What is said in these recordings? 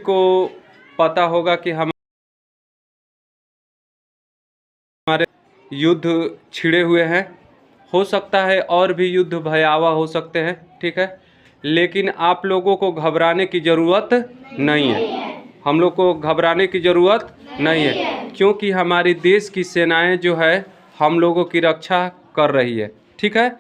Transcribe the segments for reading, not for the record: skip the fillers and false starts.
को पता होगा कि हमारे युद्ध छिड़े हुए हैं, हो सकता है और भी युद्ध भयावह हो सकते हैं, ठीक है, लेकिन आप लोगों को घबराने की ज़रूरत नहीं है। हम लोग को घबराने की ज़रूरत नहीं है, क्योंकि हमारी देश की सेनाएं जो है हम लोगों की रक्षा कर रही है, ठीक है,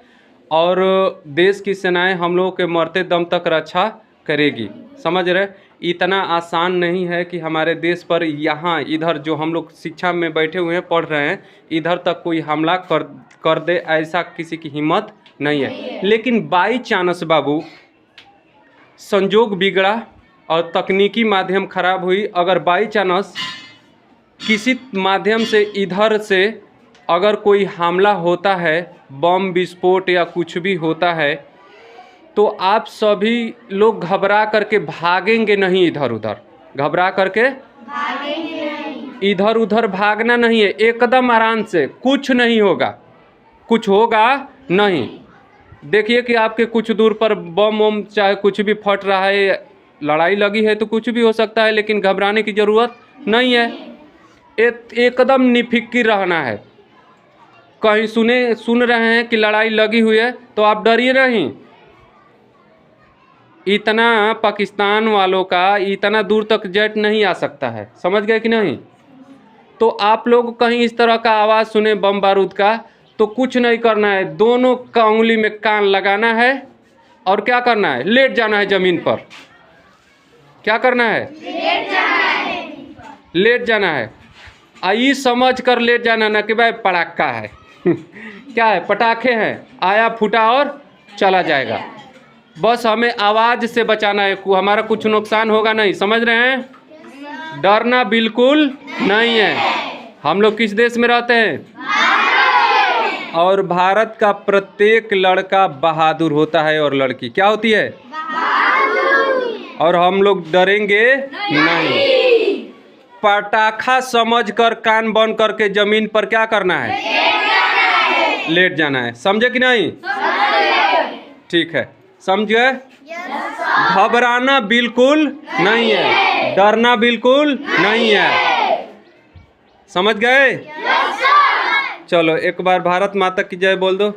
और देश की सेनाएं हम लोगों के मरते दम तक रक्षा करेगी। समझ रहे? इतना आसान नहीं है कि हमारे देश पर यहाँ इधर जो हम लोग शिक्षा में बैठे हुए हैं, पढ़ रहे हैं, इधर तक कोई हमला कर दे, ऐसा किसी की हिम्मत नहीं है। लेकिन बाई चांस बाबू संजोग बिगड़ा और तकनीकी माध्यम खराब हुई, अगर बाई चांस किसी माध्यम से इधर से अगर कोई हमला होता है, बम विस्फोट या कुछ भी होता है, तो आप सभी लोग घबरा करके भागेंगे नहीं, इधर उधर घबरा करके भागेंगे नहीं, इधर उधर भागना नहीं है, एकदम आराम से, कुछ नहीं होगा, कुछ होगा नहीं। देखिए कि आपके कुछ दूर पर बम वम चाहे कुछ भी फट रहा है, लड़ाई लगी है तो कुछ भी हो सकता है, लेकिन घबराने की ज़रूरत नहीं है। एकदम निफिक्र रहना है। कहीं सुन रहे हैं कि लड़ाई लगी हुई है तो आप डरिए नहीं। इतना पाकिस्तान वालों का इतना दूर तक जेट नहीं आ सकता है, समझ गए कि नहीं? तो आप लोग कहीं इस तरह का आवाज़ सुने बम बारूद का तो कुछ नहीं करना है, दोनों का उंगली में कान लगाना है और क्या करना है, लेट जाना है ज़मीन पर। क्या करना है? लेट जाना है। लेट जाना है, आई समझ कर लेट जाना, ना कि भाई पटाखा है क्या है, पटाखे हैं, आया फूटा और चला जाएगा। बस हमें आवाज़ से बचाना है, हमारा कुछ नुकसान होगा नहीं, समझ रहे हैं? डरना बिल्कुल नहीं है। हम लोग किस देश में रहते हैं? भारत। और भारत का प्रत्येक लड़का बहादुर होता है और लड़की क्या होती है? बहादुर। और हम लोग डरेंगे नहीं। पटाखा समझकर कान बंद करके जमीन पर क्या करना है? लेट जाना है। समझे कि नहीं? ठीक है, समझे? घबराना बिल्कुल नहीं है, डरना बिल्कुल नहीं है, समझ गए? चलो एक बार भारत माता की जय बोल दो।